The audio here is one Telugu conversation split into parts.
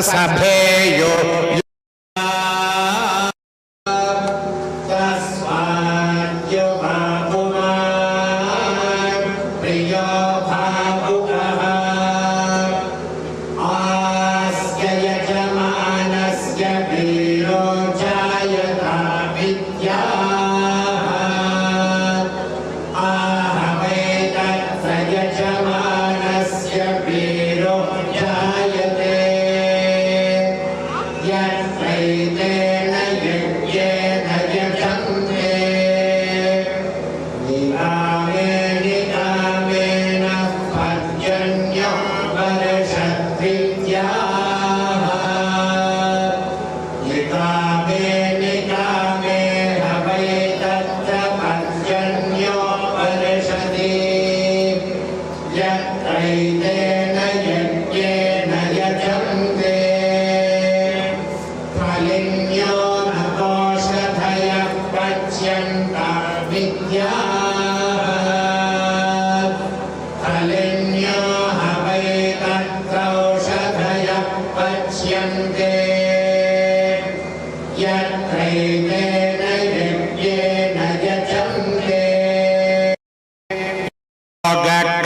सभेयो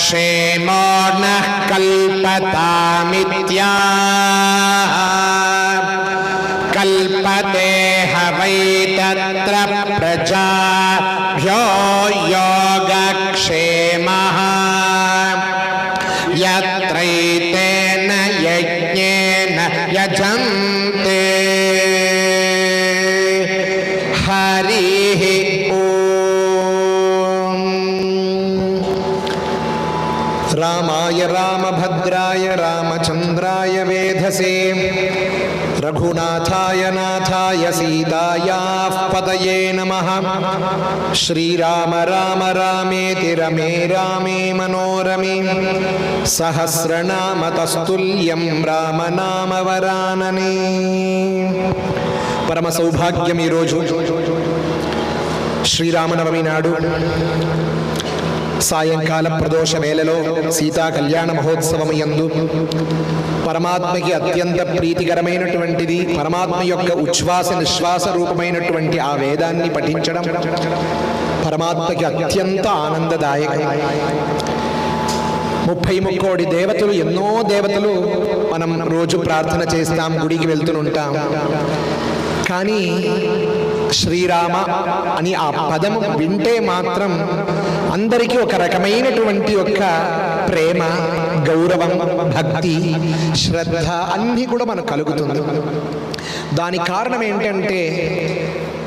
क्षेमो नः कल्पतामित्याह कल्पते ह वै तत्र प्रजाभ्यो योगक्षेमः यत्रैतेन यज्ञेन यजन्ते हरिः రామాయ రామభద్రాయ రామచంద్రాయ వేధసే రఘునాథాయ నాథాయ సీతాయాః పతయే నమః. శ్రీరామ రామ రామేతి రమే రామే మనోరమే సహస్రనామ తస్తుల్యం రామనామ వరాననే. పరమ సౌభాగ్యం ఈరోజు శ్రీరామనవమి నాడు సాయంకాల ప్రదోష వేళలో సీతా కళ్యాణ మహోత్సవం యందు పరమాత్మకి అత్యంత ప్రీతికరమైనటువంటిది పరమాత్మ యొక్క ఉచ్ఛ్వాస నిశ్వాస రూపమైనటువంటి ఆ వేదాన్ని పఠించడం పరమాత్మకి అత్యంత ఆనందదాయకం. 33 దేవతలు, ఎన్నో దేవతలు మనం రోజు ప్రార్థన చేస్తాం, గుడికి వెళ్తుంటాం. కానీ శ్రీరామ అని ఆ పదము వింటే మాత్రం అందరికీ ఒక రకమైనటువంటి ఒక ప్రేమ, గౌరవం, భక్తి, శ్రద్ధ అన్నీ కూడా మనకు కలుగుతుంది. దానికి కారణం ఏంటంటే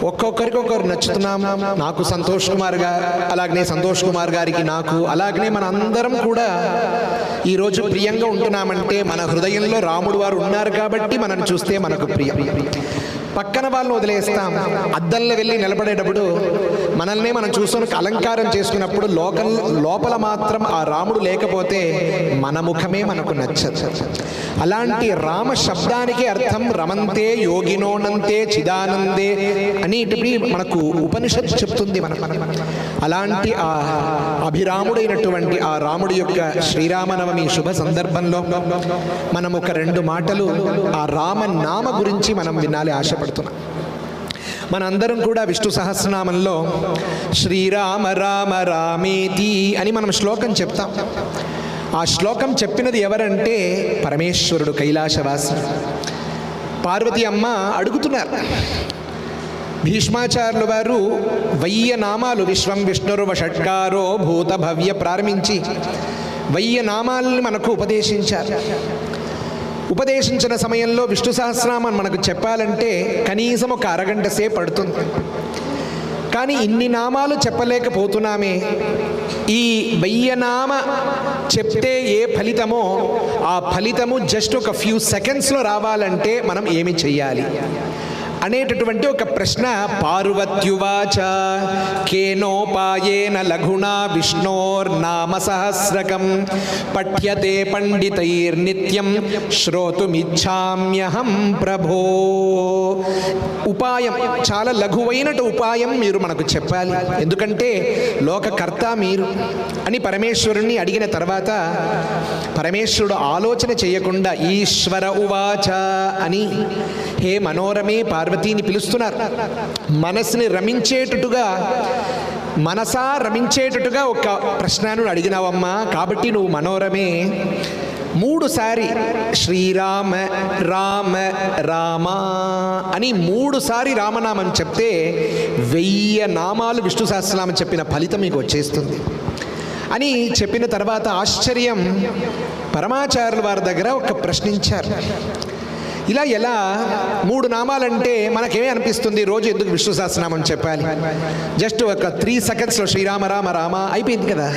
ఒక్కొక్కరికి ఒకరు నచ్చుతున్నాం. నాకు సంతోష్ కుమార్ గారు, అలాగనే సంతోష్ కుమార్ గారికి నాకు, అలాగనే మన అందరం కూడా ఈరోజు ప్రియంగా ఉంటున్నామంటే మన హృదయంలో రాముడు వారు ఉన్నారు కాబట్టి మనం చూస్తే మనకు ప్రియం. పక్కన వాళ్ళని వదిలేస్తాం. అద్దంలో వెళ్ళి నిలబడేటప్పుడు మనల్ని మనం చూసుకొని అలంకారం చేసుకున్నప్పుడు లోపల మాత్రం ఆ రాముడు లేకపోతే మన ముఖమే మనకు నచ్చదు. అలాంటి రామ శబ్దానికి అర్థం రమంతే యోగినోనంతే చిదానందే అని మనకు ఉపనిషత్తు చెప్తుంది. అలాంటి ఆ అభిరాముడైనటువంటి ఆ రాముడి యొక్క శ్రీరామనవమి శుభ సందర్భంలో మనం ఒక 2 మాటలు ఆ రామనామ గురించి మనం వినాలి ఆశపడుతున్నాం. మనందరం కూడా విష్ణు సహస్రనామంలో శ్రీరామ రామ రామేతి అని మనం శ్లోకం చెప్తాం. ఆ శ్లోకం చెప్పినది ఎవరంటే పరమేశ్వరుడు, కైలాసవాసి. పార్వతి అమ్మ అడుగుతున్నారు. భీష్మాచార్యుల వారు 1000 నామాలు విశ్వం విష్ణుర్వ షట్కారో భూత భవ్య ప్రారంభించి 1000 నామాలని మనకు ఉపదేశించారు. ఉపదేశించిన సమయంలో విష్ణు సహస్రనామం మనకు చెప్పాలంటే కనీసం ఒక అరగంట సేపు పడుతుంది. కానీ ఇన్ని నామాలు చెప్పలేకపోతున్నామే. ఈ 1000 నామ చెప్తే ఏ ఫలితమో ఆ ఫలితము జస్ట్ ఒక ఫ్యూ సెకండ్స్లో రావాలంటే మనం ఏమి చెయ్యాలి అనేటటువంటి ఒక ప్రశ్న పార్వత్యువాచ కేనోపాయేన లఘునా విష్ణోర్నామ సహస్రకం పఠ్యతే పండితైర్నిత్యం శ్రోతుమిచ్ఛామ్యహం ప్రభో. ఉపాయం, చాలా లఘువైనటు ఉపాయం మీరు మనకు చెప్పాలి, ఎందుకంటే లోకకర్త మీరు అని పరమేశ్వరుణ్ణి అడిగిన తర్వాత పరమేశ్వరుడు ఆలోచన చేయకుండా ఈశ్వర ఉవాచ అని హే మనోరమే పార్వతీని పిలుస్తున్నారు. మనసుని రమించేటట్టుగా, మనసా రమించేటట్టుగా ఒక ప్రశ్నను అడిగినావమ్మా, కాబట్టి నువ్వు మనోరమే 3 సారి శ్రీరామ రామ రామ అని 3 సారి రామనామం చెప్తే 1000 నామాలు విష్ణు సహస్రనామం చెప్పిన ఫలితం మీకు వచ్చేస్తుంది అని చెప్పిన తర్వాత ఆశ్చర్యం. పరమాచార్యుల వారి దగ్గర ఒక ప్రశ్నించారు, ఇలా ఎలా 3 నామాలంటే మనకేమే అనిపిస్తుంది, రోజు ఎందుకు విష్ణు సహస్రనామం చెప్పాలి, జస్ట్ ఒక 3 సెకండ్స్లో శ్రీరామ రామ రామ అయిపోయింది కదా,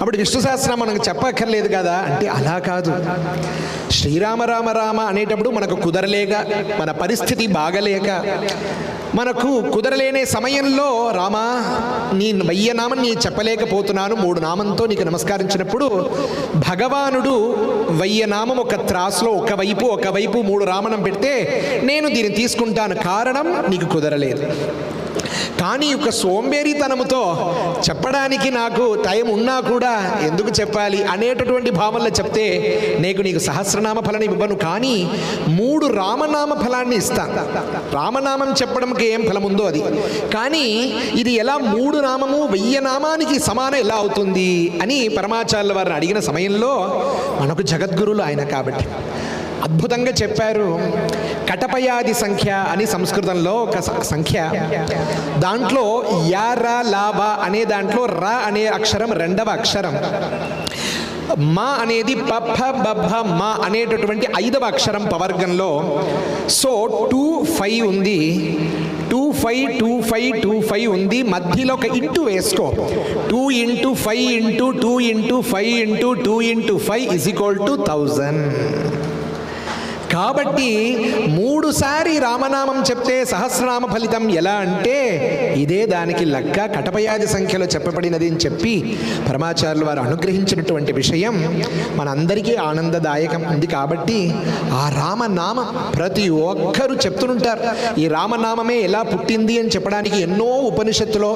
అప్పుడు విష్ణు సహస్రనామం మనకు చెప్పక్కర్లేదు కదా అంటే అలా కాదు. శ్రీరామ రామ రామ అనేటప్పుడు మనకు కుదరలేక, మన పరిస్థితి బాగలేక, మనకు కుదరలేని సమయంలో రామా నీ 1000 నామం నీ చెప్పలేకపోతున్నాను, 3 నామంతో నీకు నమస్కరించినప్పుడు భగవానుడు 1000 నామం ఒక త్రాసులో ఒకవైపు 3 రామనం పెడితే నేను దీన్ని తీసుకుంటాను, కారణం నీకు కుదరలేదు. కానీ ఒక సోంబేరితనముతో చెప్పడానికి నాకు టైం ఉన్నా కూడా ఎందుకు చెప్పాలి అనేటటువంటి భావనలో చెప్తే నీకు సహస్రనామ ఫలాన్ని ఇవ్వను, కానీ 3 రామనామ ఫలాన్ని ఇస్తాను. రామనామం చెప్పడంకి ఏం ఫలం ఉందో అది, కానీ ఇది ఎలా 3 నామము 1000 నామానికి సమానం ఎలా అవుతుంది అని పరమాచార్యుల వారిని అడిగిన సమయంలో మనకు జగద్గురులు ఆయన కాబట్టి అద్భుతంగా చెప్పారు. కటపయాది సంఖ్య అని సంస్కృతంలో ఒక సంఖ్య, దాంట్లో యార లాభ అనే దాంట్లో ర అనే అక్షరం 2వ అక్షరం, మా అనేది పఫ బభ మా అనేటటువంటి 5వ అక్షరం పవర్గంలో. సో 2 5 ఉంది. 25 ఉంది, మధ్యలో ఒక ఇంటూ వేసుకో. 2 × 5 × 2 × 5 × 2 × 5 = 1000. కాబట్టి 3 సారి రామనామం చెప్తే సహస్రనామ ఫలితం ఎలా అంటే ఇదే దానికి లెక్క. కటపయాది సంఖ్యలో చెప్పబడినది అని చెప్పి పరమాచార్యులు వారు అనుగ్రహించినటువంటి విషయం మనందరికీ ఆనందదాయకం ఉంది. కాబట్టి ఆ రామనామం ప్రతి ఒక్కరూ చెప్తుంటారు. ఈ రామనామమే ఎలా పుట్టింది అని చెప్పడానికి ఎన్నో ఉపనిషత్తులో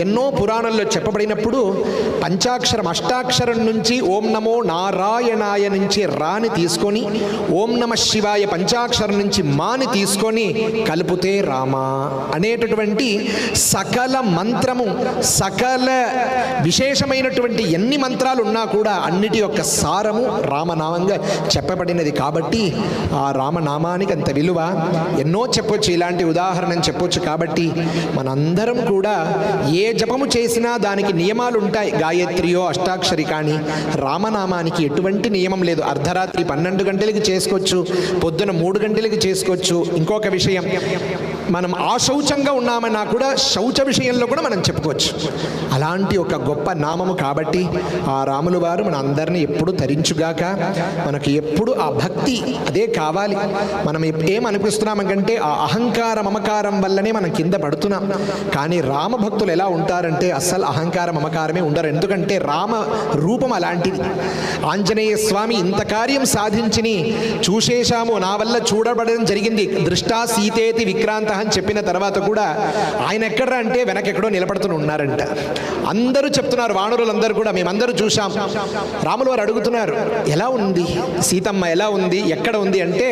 ఎన్నో పురాణాల్లో చెప్పబడినప్పుడు పంచాక్షరం అష్టాక్షరం నుంచి ఓం నమో నారాయణాయ నుంచి రాని తీసుకొని ఓం నమ శివాయ పంచాక్షరం నుంచి మాని తీసుకొని కలిపితే రామ అనేటటువంటి సకల మంత్రము, సకల విశేషమైనటువంటి ఎన్ని మంత్రాలు ఉన్నా కూడా అన్నిటి యొక్క సారము రామనామంగా చెప్పబడినది. కాబట్టి ఆ రామనామానికి అంత విలువ. ఎన్నో చెప్పొచ్చు, ఇలాంటి ఉదాహరణ చెప్పొచ్చు. కాబట్టి మనందరం కూడా ఏ జపము చేసినా దానికి నియమాలు ఉంటాయి. గాయత్రియో అష్టాక్షరి కానీ రామనామానికి ఎటువంటి నియమం లేదు. అర్ధరాత్రి 12 గంటలకి చేసుకోవచ్చు, పొద్దున 3 గంటలకి చేసుకోవచ్చు. ఇంకొక విషయం, మనం అశౌచంగా ఉన్నామన్నా కూడా శౌచ విషయంలో కూడా మనం చెప్పుకోవచ్చు. అలాంటి ఒక గొప్ప నామము. కాబట్టి ఆ రాములు వారు మన అందరినీ ఎప్పుడు తరించుగాక. మనకి ఎప్పుడు ఆ భక్తి అదే కావాలి. మనం ఏమనిపిస్తున్నామంటే ఆ అహంకార మమకారం వల్లనే మనం కింద పడుతున్నాం. కానీ రామ భక్తులు ఎలా ఉంటారంటే అస్సలు అహంకార మమకారమే ఉండరు. ఎందుకంటే రామ రూపం అలాంటిది. ఆంజనేయ స్వామి ఇంత కార్యం సాధించిని చూసేశాము, నా వల్ల చూడబడడం జరిగింది, దృష్టా సీతేతి విక్రాంత అని చెప్పిన తర్వాత కూడా ఆయన ఎక్కడ అంటే వెనకెక్కడో నిలబడుతూ ఉన్నారంట. అందరూ చెప్తున్నారు, వానరులందరూ కూడా మేమందరూ చూశాం. రాములు వారు అడుగుతున్నారు, ఎలా ఉంది సీతమ్మ, ఎలా ఉంది, ఎక్కడ ఉంది అంటే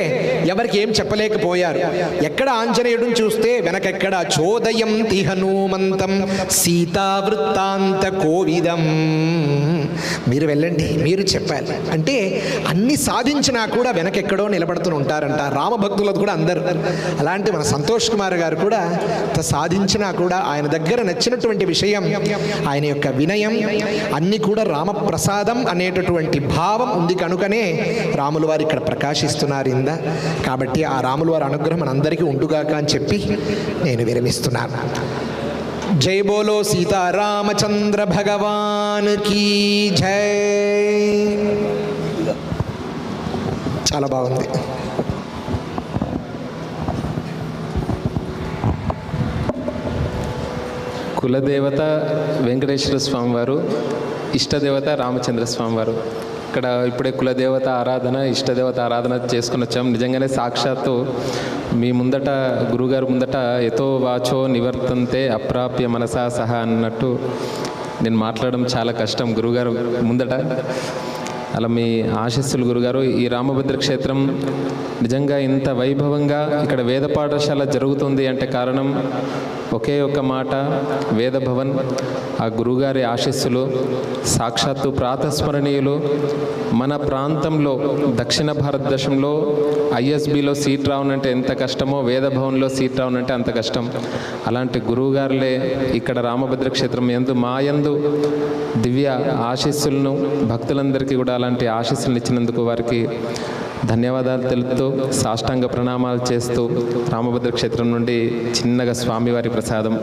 ఎవరికి ఏం చెప్పలేకపోయారు. ఎక్కడ ఆంజనేయుడిని చూస్తే వెనకెక్కడ చోదయం తి హనుమంతం సీతా వృత్తాంత కోవిదం. మీరు వెళ్ళండి, మీరు చెప్పాలి అంటే అన్ని సాధించినా కూడా వెనకెక్కడో నిలబడుతూ ఉంటారంట రామభక్తులకు కూడా అందరు. అలాంటి మన సంతోష్ కుమార్ గారు కూడా సాధించినా కూడా ఆయన దగ్గర నచ్చినటువంటి విషయం ఆయన యొక్క వినయం, అన్ని కూడా రామప్రసాదం అనేటటువంటి భావం ఉంది. కనుకనే రాములు వారు ఇక్కడ ప్రకాశిస్తున్నారు ఇంద. కాబట్టి ఆ రాములు వారి అనుగ్రహం మనందరికీ ఉండుగాక అని చెప్పి నేను విరమిస్తున్నాను. జై బోలో సీతారామచంద్ర భగవాన్ కీ జై. చాలా బాగుంది. కులదేవత వెంకటేశ్వర స్వామివారు, ఇష్టదేవత రామచంద్ర స్వామివారు. ఇక్కడ ఇప్పుడే కులదేవత ఆరాధన, ఇష్టదేవత ఆరాధన చేసుకుని వచ్చాం. నిజంగానే సాక్షాత్తు మీ ముందట గురుగారు ముందట ఎతో వాచో నివర్తంతే అప్రాప్య మనసా సహా అన్నట్టు నేను మాట్లాడడం చాలా కష్టం గురుగారు ముందట. అలా మీ ఆశీస్సులు గురుగారు. ఈ రామభద్ర క్షేత్రం నిజంగా ఇంత వైభవంగా ఇక్కడ వేద పాఠశాల జరుగుతుంది అంటే కారణం ఒకే ఒక మాట, వేదభవన్. ఆ గురుగారి ఆశీస్సులు సాక్షాత్తు ప్రాతస్మరణీయులు. మన ప్రాంతంలో దక్షిణ భారతదేశంలో ఐఎస్బిలో సీట్ రావనంటే ఎంత కష్టమో వేదభవన్లో సీట్ రావనంటే అంత కష్టం. అలాంటి గురువుగారులే ఇక్కడ రామభద్ర క్షేత్రం యందు మాయందు దివ్య ఆశీస్సులను భక్తులందరికీ కూడా అలాంటి ఆశీస్సులను ఇచ్చినందుకు వారికి ధన్యవాదాలు తెలుపుతూ సాష్టాంగ ప్రణామాలు చేస్తూ రామభద్ర క్షేత్రం నుండి చిన్నగా స్వామివారి ప్రసాదం.